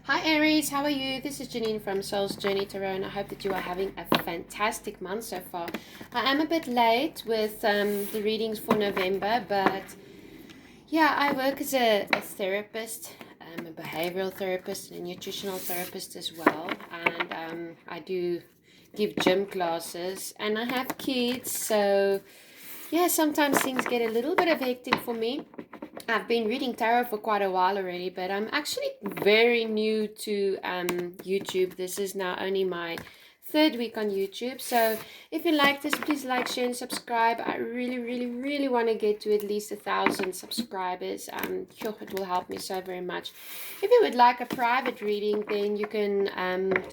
Hi Aries, how are you? This is Janine from Soul's Journey Tarot, and I hope that you are having a fantastic month so far. I am a bit late with the readings for November, but yeah, I work as a therapist, a behavioral therapist, and a nutritional therapist as well, and I do give gym classes, and I have kids, so yeah, sometimes things get a little bit of hectic for me. I've been reading tarot for quite a while already, but I'm actually very new to YouTube. This is now only my third week on YouTube. So if you like this, please like, share, and subscribe. I really, really, really want to get to at least 1,000 subscribers. It will help me so very much. If you would like a private reading, then you can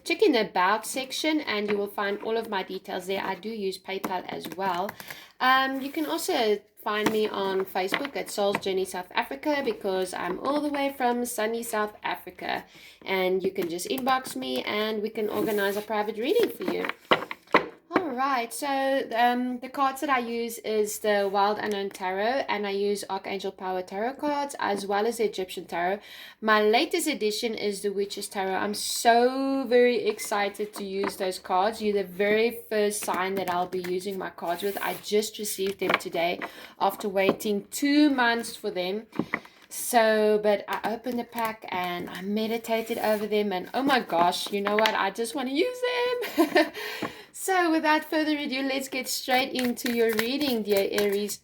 check in the About section and you will find all of my details there. I do use PayPal as well. You can also find me on Facebook at Soul's Journey South Africa because I'm all the way from sunny South Africa. And you can just inbox me and we can organize a private reading for you. Alright, so the cards that I use is the Wild Unknown Tarot, and I use Archangel Power Tarot cards as well as the Egyptian Tarot. My latest edition is the Witch's Tarot. I'm so very excited to use those cards. You're the very first sign that I'll be using my cards with. I just received them today after waiting 2 months for them. So, but I opened the pack and I meditated over them, and oh my gosh, you know what? I just want to use them. So, without further ado, let's get straight into your reading, dear Aries.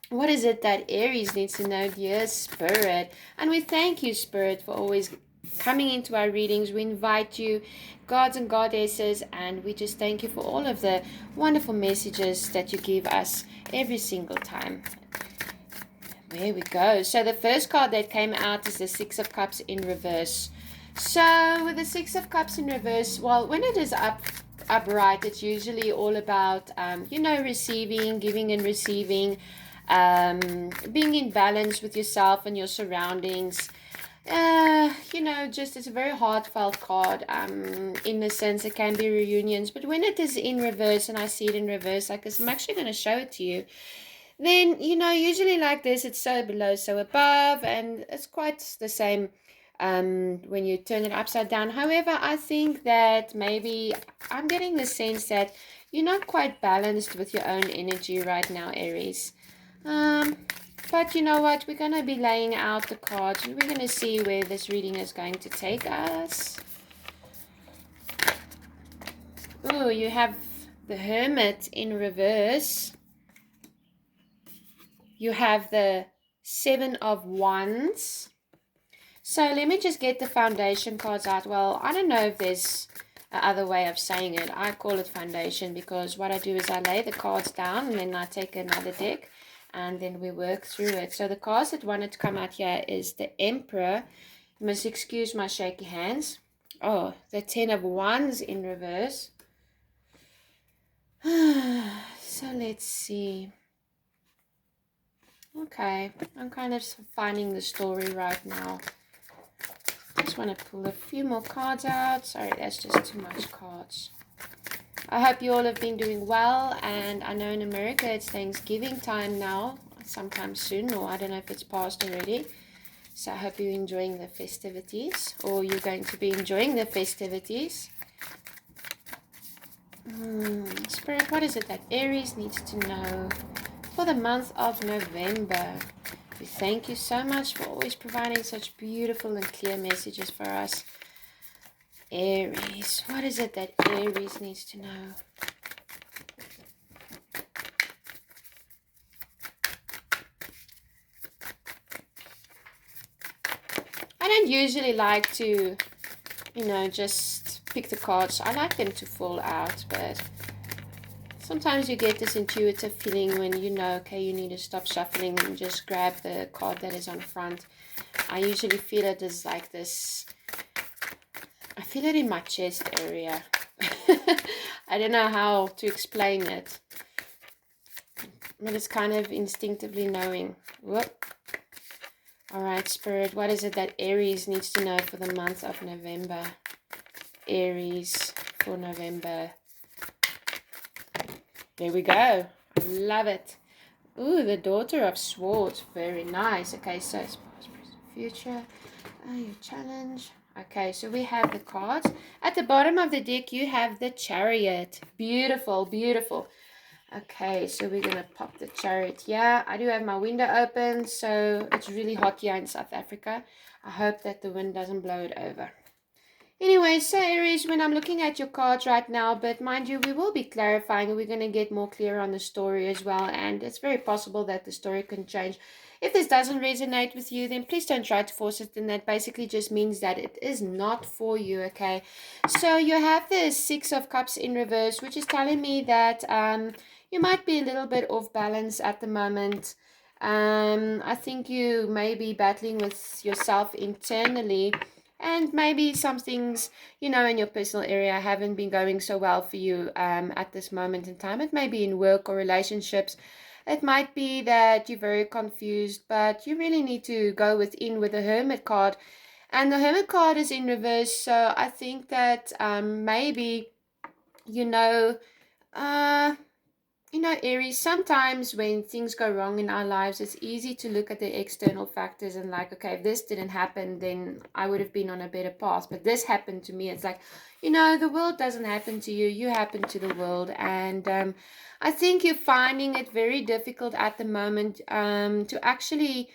What is it that Aries needs to know, dear Spirit? And we thank you, Spirit, for always coming into our readings. We invite you, gods and goddesses, and we just thank you for all of the wonderful messages that you give us every single time. There we go. So the first card that came out is the Six of Cups in reverse. So with the Six of Cups in reverse, well, when it is upright, it's usually all about, receiving, giving and receiving, being in balance with yourself and your surroundings. Just it's a very heartfelt card. In the sense it can be reunions, but when it is in reverse, and I see it in reverse, like this, I'm actually going to show it to you. Then, usually like this, it's so below, so above, and it's quite the same when you turn it upside down. However, I think that maybe I'm getting the sense that you're not quite balanced with your own energy right now, Aries. But you know what? We're going to be laying out the cards, and we're going to see where this reading is going to take us. Oh, you have the Hermit in reverse. You have the Seven of Wands. So let me just get the foundation cards out. Well, I don't know if there's another way of saying it. I call it foundation because what I do is I lay the cards down and then I take another deck and then we work through it. So the cards that wanted to come out here is the Emperor. You must excuse my shaky hands. Oh, the Ten of Wands in reverse. So let's see. Okay, I'm kind of finding the story right now. Just want to pull a few more cards out. Sorry, that's just too much cards. I hope you all have been doing well, and I know in America it's Thanksgiving time now, sometime soon, or I don't know if it's past already. So I hope you're enjoying the festivities, or you're going to be enjoying the festivities. Spirit, what is it that Aries needs to know for the month of November? We thank you so much for always providing such beautiful and clear messages for us. Aries, what is it that Aries needs to know? I don't usually like to, just pick the cards. I like them to fall out, but sometimes you get this intuitive feeling when okay, you need to stop shuffling and just grab the card that is on front. I usually feel it as like this. I feel it in my chest area. I don't know how to explain it. But it's kind of instinctively knowing. Whoop. Alright, Spirit, what is it that Aries needs to know for the month of November? Aries for November. There we go. I love it. Ooh, the Daughter of Swords. Very nice. Okay, so it's past, present, future. Your challenge. Okay, so we have the cards. At the bottom of the deck, you have the Chariot. Beautiful, beautiful. Okay, so we're going to pop the Chariot here. I do have my window open, so it's really hot here in South Africa. I hope that the wind doesn't blow it over. Anyway, so Aries, when I'm looking at your cards right now, but mind you, we will be clarifying. We're going to get more clear on the story as well, and it's very possible that the story can change. If this doesn't resonate with you, then please don't try to force it, and that basically just means that it is not for you, okay? So you have the Six of Cups in reverse, which is telling me that you might be a little bit off balance at the moment. I think you may be battling with yourself internally, and maybe some things, in your personal area haven't been going so well for you at this moment in time. It may be in work or relationships. It might be that you're very confused, but you really need to go within with the Hermit card. And the Hermit card is in reverse, so I think that maybe, you know, uh, Aries, sometimes when things go wrong in our lives, it's easy to look at the external factors and like, okay, if this didn't happen, then I would have been on a better path. But this happened to me. It's like, the world doesn't happen to you. You happen to the world. And I think you're finding it very difficult at the moment to actually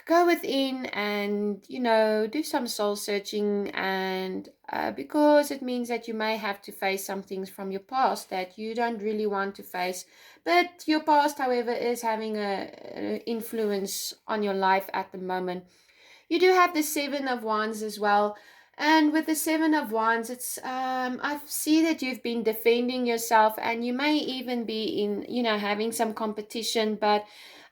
go within and do some soul searching, and because it means that you may have to face some things from your past that you don't really want to face, but your past, however, is having a influence on your life at the moment. You do have the Seven of Wands as well. And with the Seven of Wands, it's I see that you've been defending yourself, and you may even be in, having some competition. But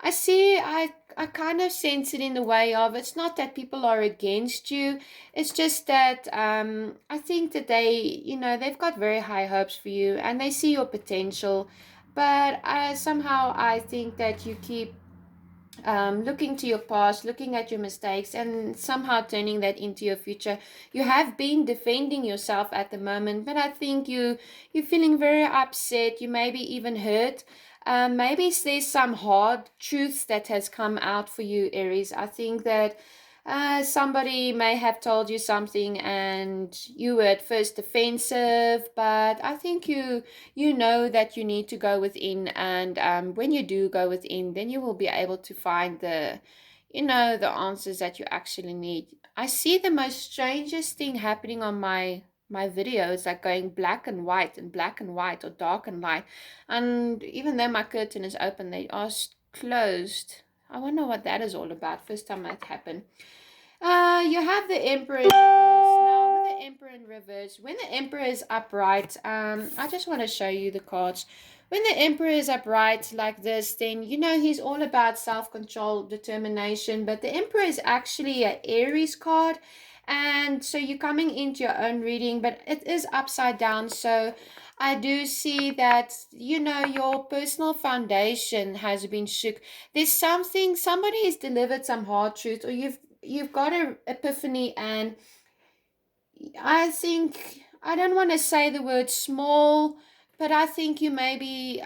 I kind of sense it in the way of, it's not that people are against you. It's just that I think that they've got very high hopes for you, and they see your potential. But somehow I think that you keep looking to your past, looking at your mistakes, and somehow turning that into your future. You have been defending yourself at the moment, but I think you're feeling very upset. You may be even hurt. Maybe there's some hard truths that has come out for you, Aries. I think that somebody may have told you something and you were at first defensive, but I think you know that you need to go within, and when you do go within, then you will be able to find the answers that you actually need. I see the most strangest thing happening on my videos, like going black and white and black and white, or dark and light, and even though my curtain is open, they are closed. I wonder what that is all about. First time that happened. You have the Emperor in reverse. Now, with the Emperor in reverse, when the Emperor is upright, I just want to show you the cards. When the Emperor is upright like this, then he's all about self-control, determination. But the Emperor is actually an Aries card, and so you're coming into your own reading, but it is upside down. So I do see that your personal foundation has been shook. There's somebody has delivered some hard truth, or you've got an epiphany, and I think, I don't want to say the word small, but I think you may be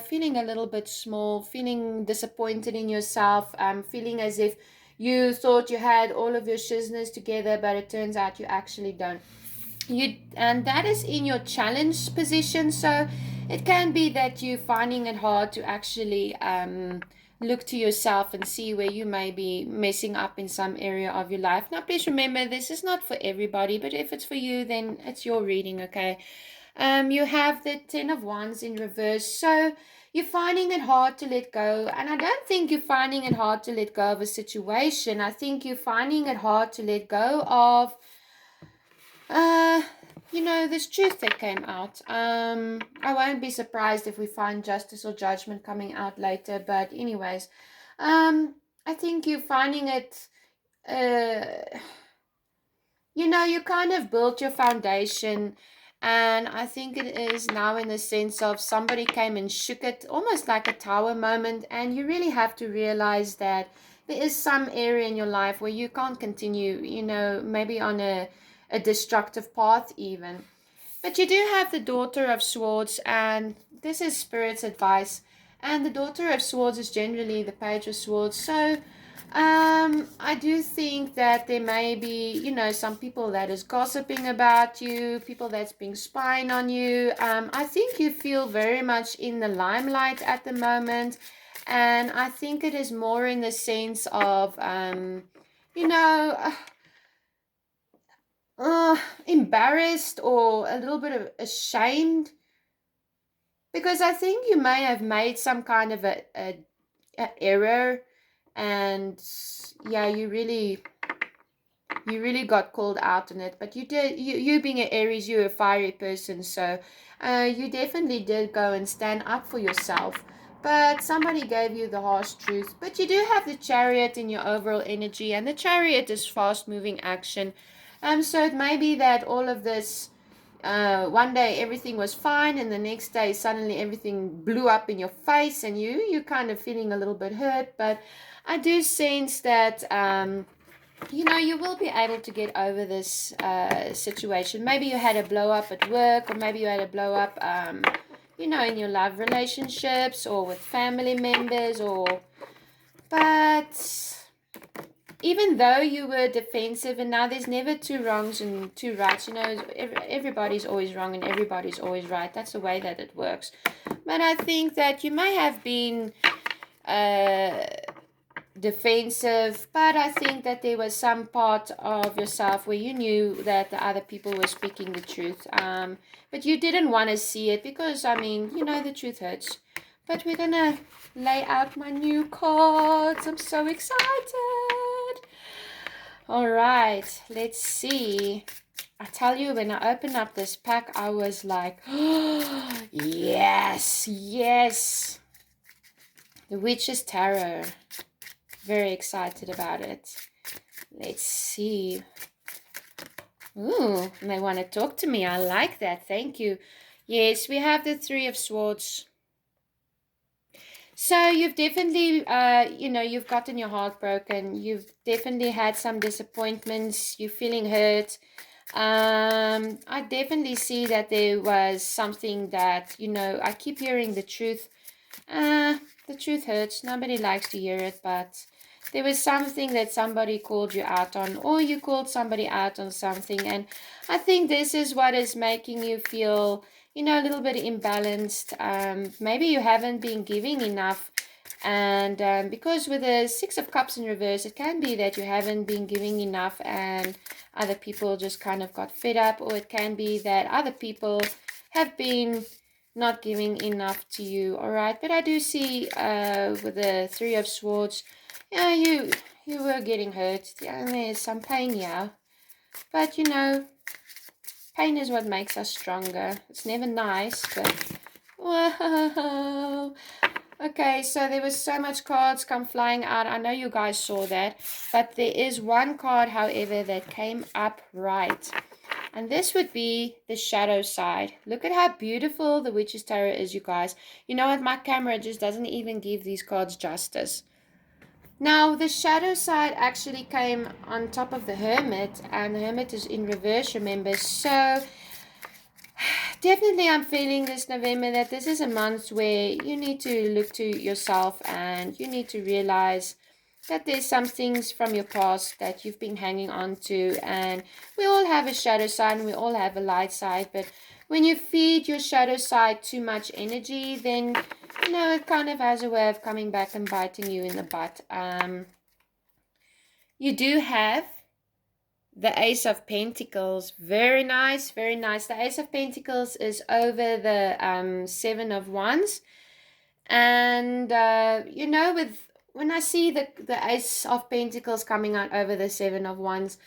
feeling a little bit small, feeling disappointed in yourself, feeling as if you thought you had all of your shizness together, but it turns out you actually don't. And that is in your challenge position, so it can be that you're finding it hard to actually look to yourself and see where you may be messing up in some area of your life. Now please remember, this is not for everybody, but if it's for you, then it's your reading, okay? You have the Ten of Wands in reverse, so you're finding it hard to let go, and I don't think you're finding it hard to let go of a situation. I think you're finding it hard to let go of uh, this truth that came out. I won't be surprised if we find justice or judgment coming out later. But anyways, I think you're finding it. You kind of built your foundation, and I think it is now in the sense of somebody came and shook it, almost like a tower moment, and you really have to realize that there is some area in your life where you can't continue, maybe on a destructive path even. But you do have the Daughter of Swords, and this is Spirit's advice. And the Daughter of Swords is generally the Page of Swords. So I do think that there may be, some people that is gossiping about you, people that's been spying on you. I think you feel very much in the limelight at the moment, and I think it is more in the sense of, you know, uh, embarrassed or a little bit of ashamed, because I think you may have made some kind of a error, and yeah, you really got called out on it. But you being an Aries, you're a fiery person, so you definitely did go and stand up for yourself. But somebody gave you the harsh truth. But you do have the Chariot in your overall energy, and the Chariot is fast moving action. So it may be that all of this, one day everything was fine, and the next day suddenly everything blew up in your face, and you kind of feeling a little bit hurt. But I do sense that, you will be able to get over this situation. Maybe you had a blow up at work, or maybe you had a blow up, in your love relationships or with family members, or. But even though you were defensive, and now there's never two wrongs and two rights, everybody's always wrong and everybody's always right. That's the way that it works. But I think that you may have been. Uh, Defensive, but I think that there was some part of yourself where you knew that the other people were speaking the truth. But you didn't want to see it because, I mean, the truth hurts. But we're gonna lay out my new cards. I'm so excited. All right, let's see. I tell you, when I opened up this pack, I was like, oh, yes, yes. The Witch's Tarot. Very excited about it. Let's see. Ooh, they want to talk to me. I like that. Thank you. Yes, we have the Three of Swords. So you've definitely, you've gotten your heart broken. You've definitely had some disappointments. You're feeling hurt. I definitely see that there was something that, I keep hearing the truth. The truth hurts. Nobody likes to hear it, but there was something that somebody called you out on, or you called somebody out on something. And I think this is what is making you feel, a little bit imbalanced. Maybe you haven't been giving enough. And because with the Six of Cups in reverse, it can be that you haven't been giving enough and other people just kind of got fed up, or it can be that other people have been not giving enough to you. All right, but I do see with the Three of Swords, yeah, you were getting hurt. Yeah, and there's some pain, yeah, but pain is what makes us stronger. It's never nice, but whoa. Okay, so there was so much cards come flying out. I know you guys saw that, but there is one card, however, that came up right. And this would be the shadow side. Look at how beautiful the Witch's Tarot is, you guys. You know what? My camera just doesn't even give these cards justice. Now, the shadow side actually came on top of the Hermit, and the Hermit is in reverse, remember? So, definitely I'm feeling this November that this is a month where you need to look to yourself, and you need to realize that there's some things from your past that you've been hanging on to, and we all have a shadow side and we all have a light side. But when you feed your shadow side too much energy, then it kind of has a way of coming back and biting you in the butt. You do have the Ace of Pentacles. Very nice, very nice. The Ace of Pentacles is over the Seven of Wands. And with when I see the Ace of Pentacles coming out over the Seven of Wands,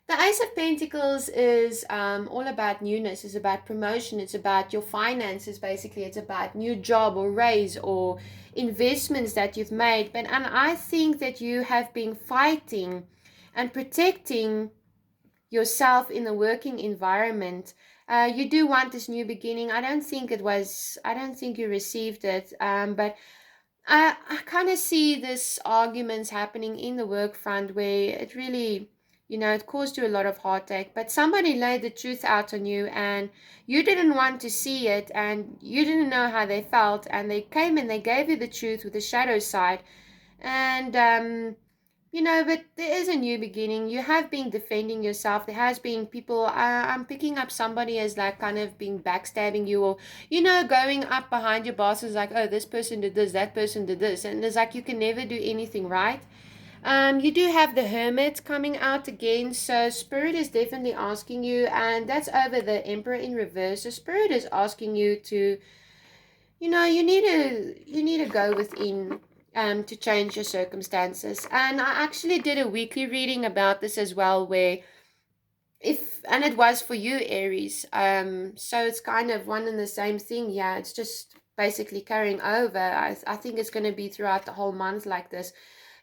the Ace of Pentacles is all about newness. It's about promotion. It's about your finances. Basically, it's about new job or raise or investments that you've made. And I think that you have been fighting and protecting yourself in the working environment. You do want this new beginning. I don't think you received it. But I kind of see this arguments happening in the work front where it really, it caused you a lot of heartache. But somebody laid the truth out on you, and you didn't want to see it, and you didn't know how they felt, and they came and they gave you the truth with the shadow side. And But there is a new beginning. You have been defending yourself. There has been people, I'm picking up somebody as like kind of being backstabbing you, or, going up behind your boss is like, oh, this person did this, that person did this. And it's like you can never do anything right. You do have the Hermit coming out again, so Spirit is definitely asking you, and that's over the Emperor in reverse. So Spirit is asking you to, you need to go within, to change your circumstances. And I actually did a weekly reading about this as well, where if and it was for you, Aries. So it's kind of one and the same thing. Yeah, it's just basically carrying over. I think it's going to be throughout the whole month like this.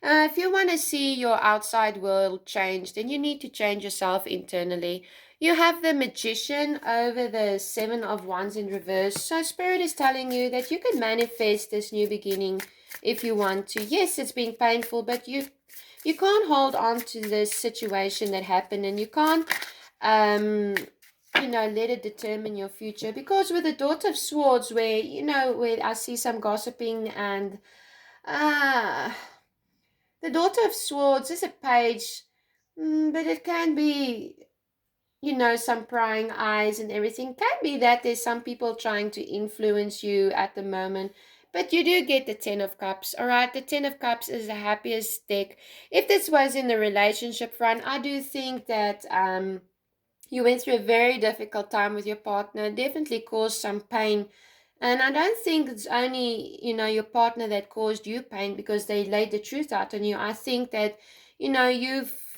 If you want to see your outside world change, then you need to change yourself internally. You have the Magician over the Seven of Wands in reverse. So Spirit is telling you that you can manifest this new beginning if you want to. Yes, it's been painful, but you can't hold on to this situation that happened, and you can't um let it determine your future. Because with the Daughter of Swords, where I see some gossiping, and uh the Daughter of Swords is a page, but it can be, some prying eyes and everything. Can be that there's some people trying to influence you at the moment. But you do get the Ten of Cups. All right, the Ten of Cups is the happiest deck. If this was in the relationship front, I do think that you went through a very difficult time with your partner, definitely caused some pain. And I don't think it's only, your partner that caused you pain because they laid the truth out on you. I think that,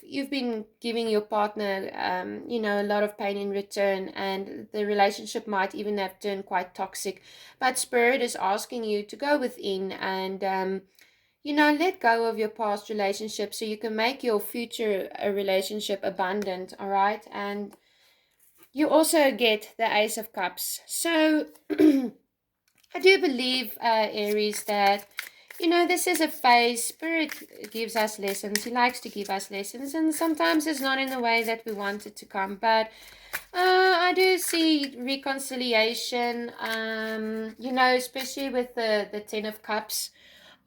you've been giving your partner, a lot of pain in return, and the relationship might even have turned quite toxic. But Spirit is asking you to go within and, let go of your past relationship so you can make your future relationship abundant, all right? And you also get the Ace of Cups. So I do believe, Aries, that, this is a phase. Spirit gives us lessons. He likes to give us lessons, and sometimes it's not in the way that we want it to come. But I do see reconciliation, especially with the Ten of Cups.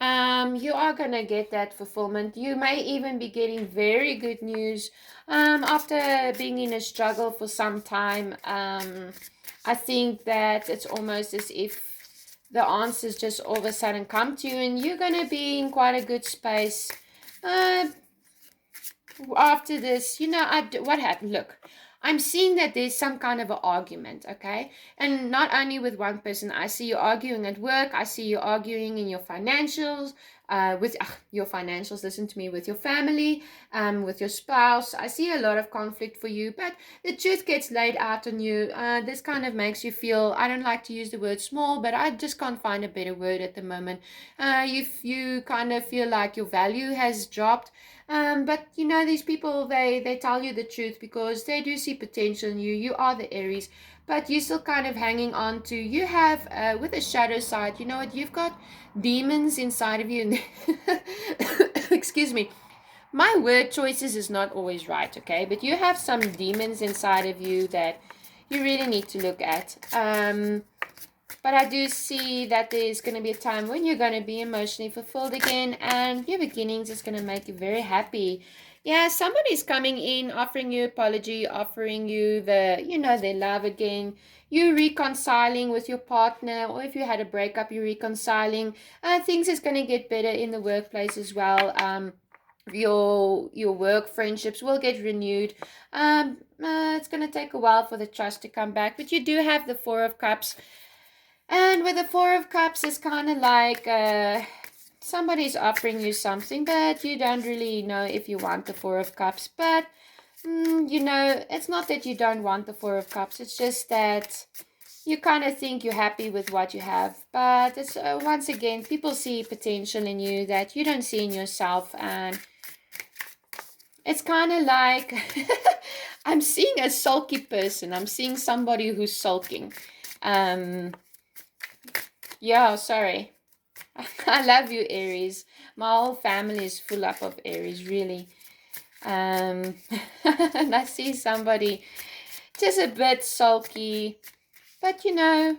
You are going to get that fulfillment. You may even be getting very good news after being in a struggle for some time. I think that it's almost as if the answers just all of a sudden come to you, and you're going to be in quite a good space. Uh, After this, what happened? Look, I'm seeing that there's some kind of an argument, okay? And not only with one person. I see you arguing at work. I see you arguing in your financials, with your financials, listen to me, with your family, with your spouse. I see a lot of conflict for you, but the truth gets laid out on you. This kind of makes you feel, I don't like to use the word small, but I just can't find a better word at the moment. You kind of feel like your value has dropped. But these people, they tell you the truth because they do see potential in you. You are the Aries, but you're still kind of hanging on to. You have, with the shadow side, you know what? You've got demons inside of you. And excuse me, my word choices is not always right, okay? But you have some demons inside of you that you really need to look at. But I do see that there's going to be a time when you're going to be emotionally fulfilled again, and your beginnings is going to make you very happy. Yeah, somebody's coming in, offering you apology, offering you their love again. You reconciling with your partner, or if you had a breakup, you're reconciling. Things is going to get better in the workplace as well. Your work friendships will get renewed. It's going to take a while for the trust to come back, but you do have the Four of Cups. And with the Four of Cups, it's kind of like somebody's offering you something, but you don't really know if you want the Four of Cups. But, it's not that you don't want the Four of Cups. It's just that you kind of think you're happy with what you have. But it's once again, people see potential in you that you don't see in yourself. And it's kind of like I'm seeing a sulky person. I'm seeing somebody who's sulking. Yeah, sorry. I love you, Aries. My whole family is full up of Aries, really. And I see somebody just a bit sulky, but you know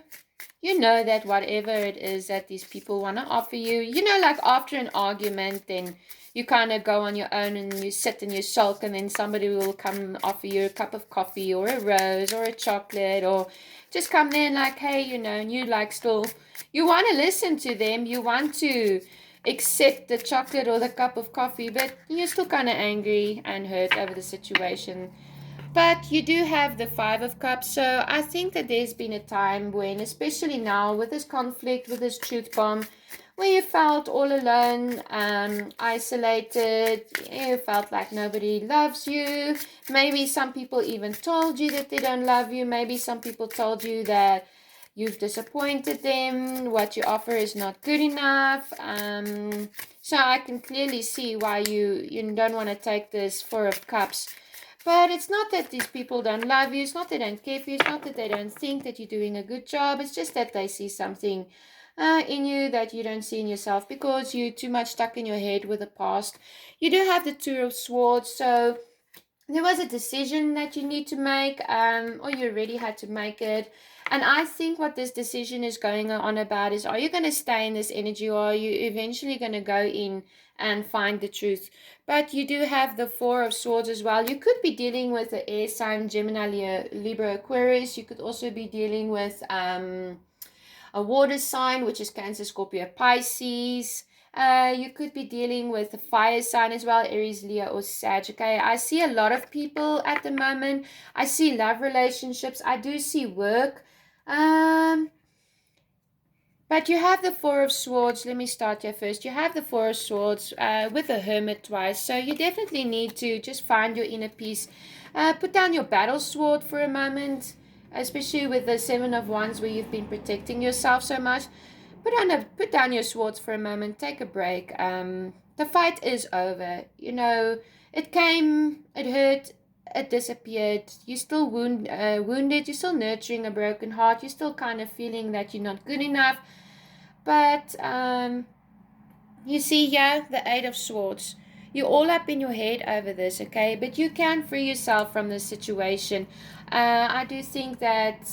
that whatever it is that these people want to offer you, like after an argument, then you kind of go on your own and you sit and you sulk, and then somebody will come and offer you a cup of coffee or a rose or a chocolate, or just come there and like, hey, and you like still, you want to listen to them, you want to accept the chocolate or the cup of coffee, but you're still kind of angry and hurt over the situation. But you do have the Five of Cups, so I think that there's been a time when, especially now with this conflict, with this truth bomb, where you felt all alone, isolated, you felt like nobody loves you. Maybe some people even told you that they don't love you. Maybe some people told you that you've disappointed them, what you offer is not good enough. So I can clearly see why you don't want to take this Four of Cups. But it's not that these people don't love you. It's not that they don't care for you. It's not that they don't think that you're doing a good job. It's just that they see something in you that you don't see in yourself because you're too much stuck in your head with the past. You do have the Two of Swords, so there was a decision that you need to make, or you already had to make it. And I think what this decision is going on about is, are you going to stay in this energy, or are you eventually going to go in and find the truth? But you do have the Four of Swords as well. You could be dealing with the air sign Gemini, Leo, Libra, Aquarius. You could also be dealing with a water sign, which is Cancer, Scorpio, Pisces. You could be dealing with a fire sign as well, Aries, Leo, or Sag. Okay, I see a lot of people at the moment. I see love relationships. I do see work. Um, but you have the Four of Swords. Let me start here first. You have the Four of Swords with the Hermit twice. So you definitely need to just find your inner peace. Put down your battle sword for a moment, especially with the Seven of Wands where you've been protecting yourself so much. Put down your swords for a moment. Take a break. The fight is over. It came, it hurt, it disappeared. You're still wounded. You're still nurturing a broken heart. You're still kind of feeling that you're not good enough. But you see here, the Eight of Swords. You're all up in your head over this, okay? But you can free yourself from this situation. I do think that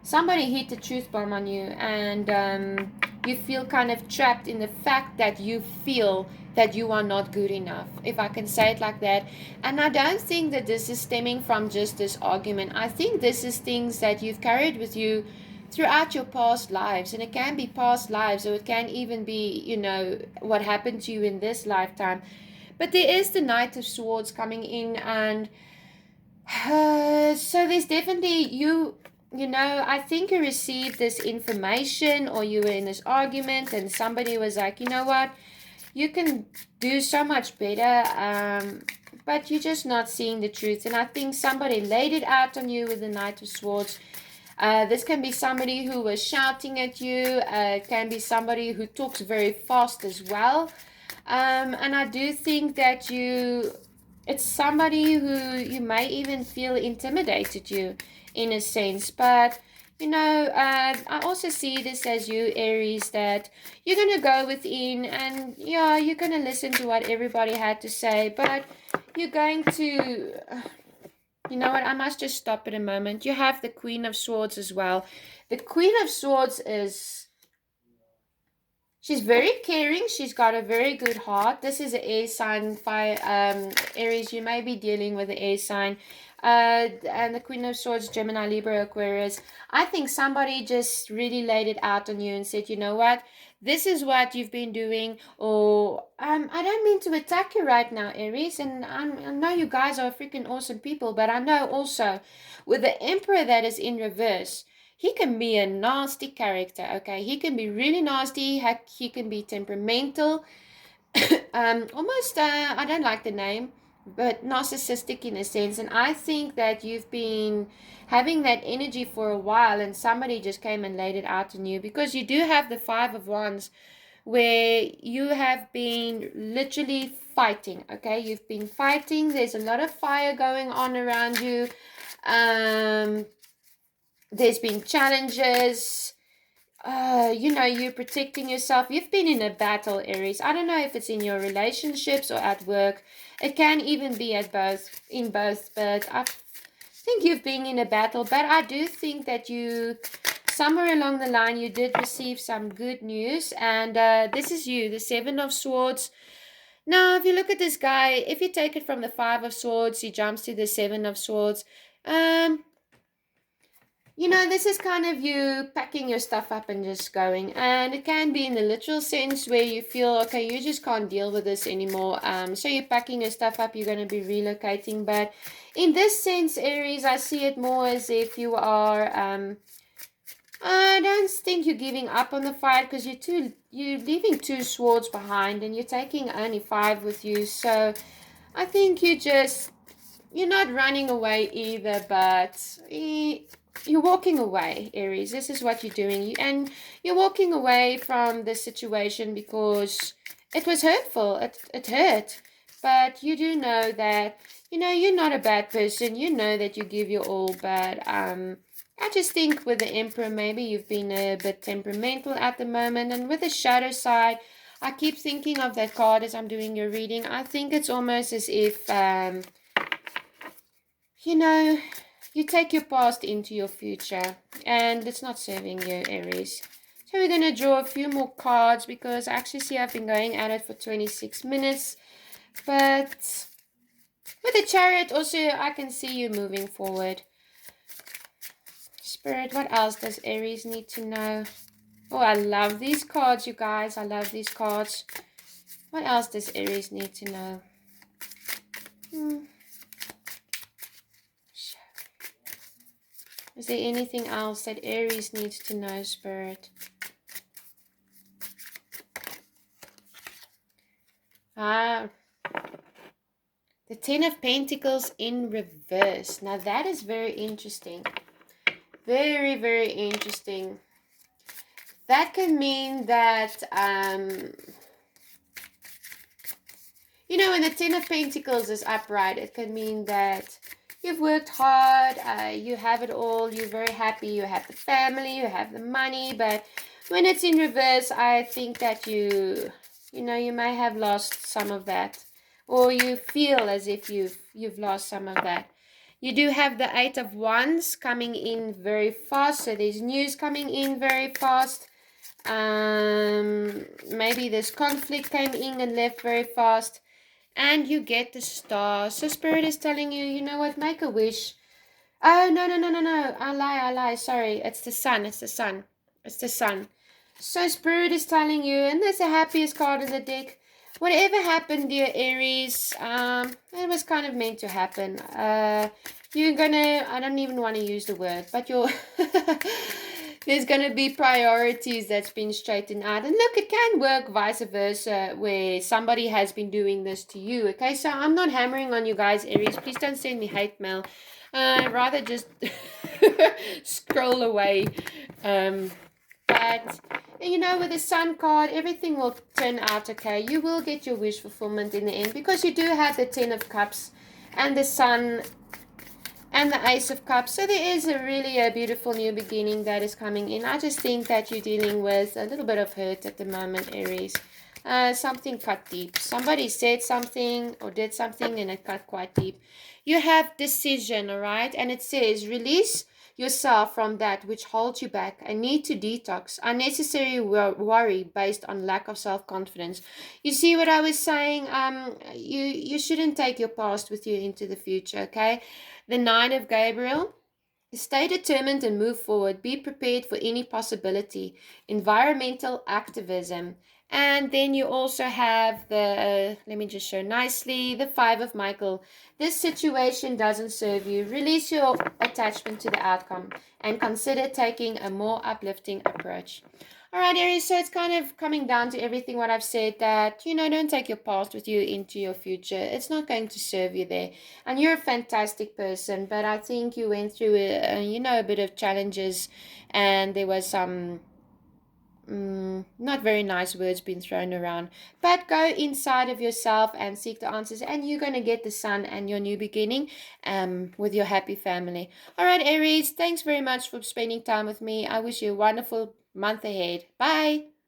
somebody hit the truth bomb on you, and you feel kind of trapped in the fact that you feel that you are not good enough, if I can say it like that. And I don't think that this is stemming from just this argument. I think this is things that you've carried with you throughout your past lives, and it can be past lives, or it can even be what happened to you in this lifetime. But there is the Knight of Swords coming in, and so there's definitely I think you received this information, or you were in this argument and somebody was like, you know what, you can do so much better, but you're just not seeing the truth. And I think somebody laid it out on you with the Knight of Swords. This can be somebody who was shouting at you. It can be somebody who talks very fast as well. And I do think that it's somebody who you may even feel intimidated you in a sense. But, I also see this as you, Aries, that you're going to go within and, yeah, you're going to listen to what everybody had to say. But you're going to... You know what? I must just stop at a moment. You have the Queen of Swords as well. The Queen of Swords she's very caring. She's got a very good heart. This is an air sign, fire, Aries. You may be dealing with the air sign. And the Queen of Swords, Gemini, Libra, Aquarius. I think somebody just really laid it out on you and said, you know what? This is what you've been doing. Or I don't mean to attack you right now, Aries. And I know you guys are freaking awesome people. But I know also with the Emperor that is in reverse, he can be a nasty character, okay? He can be really nasty. Heck, he can be temperamental. Almost, I don't like the name, but narcissistic in a sense. And I think that you've been having that energy for a while, and somebody just came and laid it out on you, because you do have the Five of Wands where you have been literally fighting, okay? You've been fighting. There's a lot of fire going on around you. There's been challenges. You're protecting yourself. You've been in a battle, Aries. I don't know if it's in your relationships or at work. It can even be in both, but I think you've been in a battle. But I do think that somewhere along the line, you did receive some good news. And this is you, the Seven of Swords. Now, if you look at this guy, if you take it from the Five of Swords, he jumps to the Seven of Swords. Um, this is kind of you packing your stuff up and just going. And it can be in the literal sense where you feel, okay, you just can't deal with this anymore. So you're packing your stuff up, you're going to be relocating. But in this sense, Aries, I see it more as if you are, I don't think you're giving up on the fight, because you're leaving two swords behind and you're taking only five with you. So I think you're not running away either, but you're walking away, Aries. This is what you're doing. And you're walking away from the situation because it was hurtful. It hurt. But you do know that, you're not a bad person. You know that you give your all. But I just think with the Emperor, maybe you've been a bit temperamental at the moment. And with the shadow side, I keep thinking of that card as I'm doing your reading. I think it's almost as if you know, you take your past into your future, and it's not serving you, Aries. So we're going to draw a few more cards, because I actually see I've been going at it for 26 minutes. But with the Chariot also, I can see you moving forward. Spirit, what else does Aries need to know? Oh, I love these cards, you guys. I love these cards. What else does Aries need to know? Is there anything else that Aries needs to know, Spirit? The Ten of Pentacles in reverse. Now that is very interesting. Very, very interesting. That can mean that, when the Ten of Pentacles is upright, it can mean that you've worked hard, you have it all, you're very happy, you have the family, you have the money. But when it's in reverse, I think that you may have lost some of that, or you feel as if you've lost some of that. You do have the Eight of Wands coming in very fast, so there's news coming in very fast. Maybe this conflict came in and left very fast. And you get the Star. So Spirit is telling you, you know what, make a wish. Oh, no, no, no, no, no. I lie. Sorry. It's the Sun. It's the Sun. It's the Sun. So Spirit is telling you, and that's the happiest card in the deck. Whatever happened, dear Aries, it was kind of meant to happen. You're gonna, I don't even want to use the word, but you're, there's gonna be priorities that's been straightened out. And look, it can work vice versa, where somebody has been doing this to you. Okay, so I'm not hammering on you guys, Aries. Please don't send me hate mail. Rather just scroll away. But with the Sun card, everything will turn out okay. You will get your wish fulfillment in the end, because you do have the Ten of Cups and the Sun and the Ace of Cups. So there is really a beautiful new beginning that is coming in. I just think that you're dealing with a little bit of hurt at the moment, Aries. Something cut deep. Somebody said something or did something and it cut quite deep. You have decision, all right? And it says, release yourself from that which holds you back. A need to detox. Unnecessary worry based on lack of self-confidence. You see what I was saying? You shouldn't take your past with you into the future, okay? The Nine of Gabriel. Stay determined and move forward. Be prepared for any possibility. Environmental activism. And then you also have the, let me just show nicely, the Five of Michael. This situation doesn't serve you. Release your attachment to the outcome and consider taking a more uplifting approach. All right, Aries, so it's kind of coming down to everything what I've said, that, don't take your past with you into your future. It's not going to serve you there. And you're a fantastic person, but I think you went through, a bit of challenges, and there was some not very nice words being thrown around. But go inside of yourself and seek the answers, and you're going to get the Sun and your new beginning with your happy family. All right, Aries, thanks very much for spending time with me. I wish you a wonderful month ahead. Bye.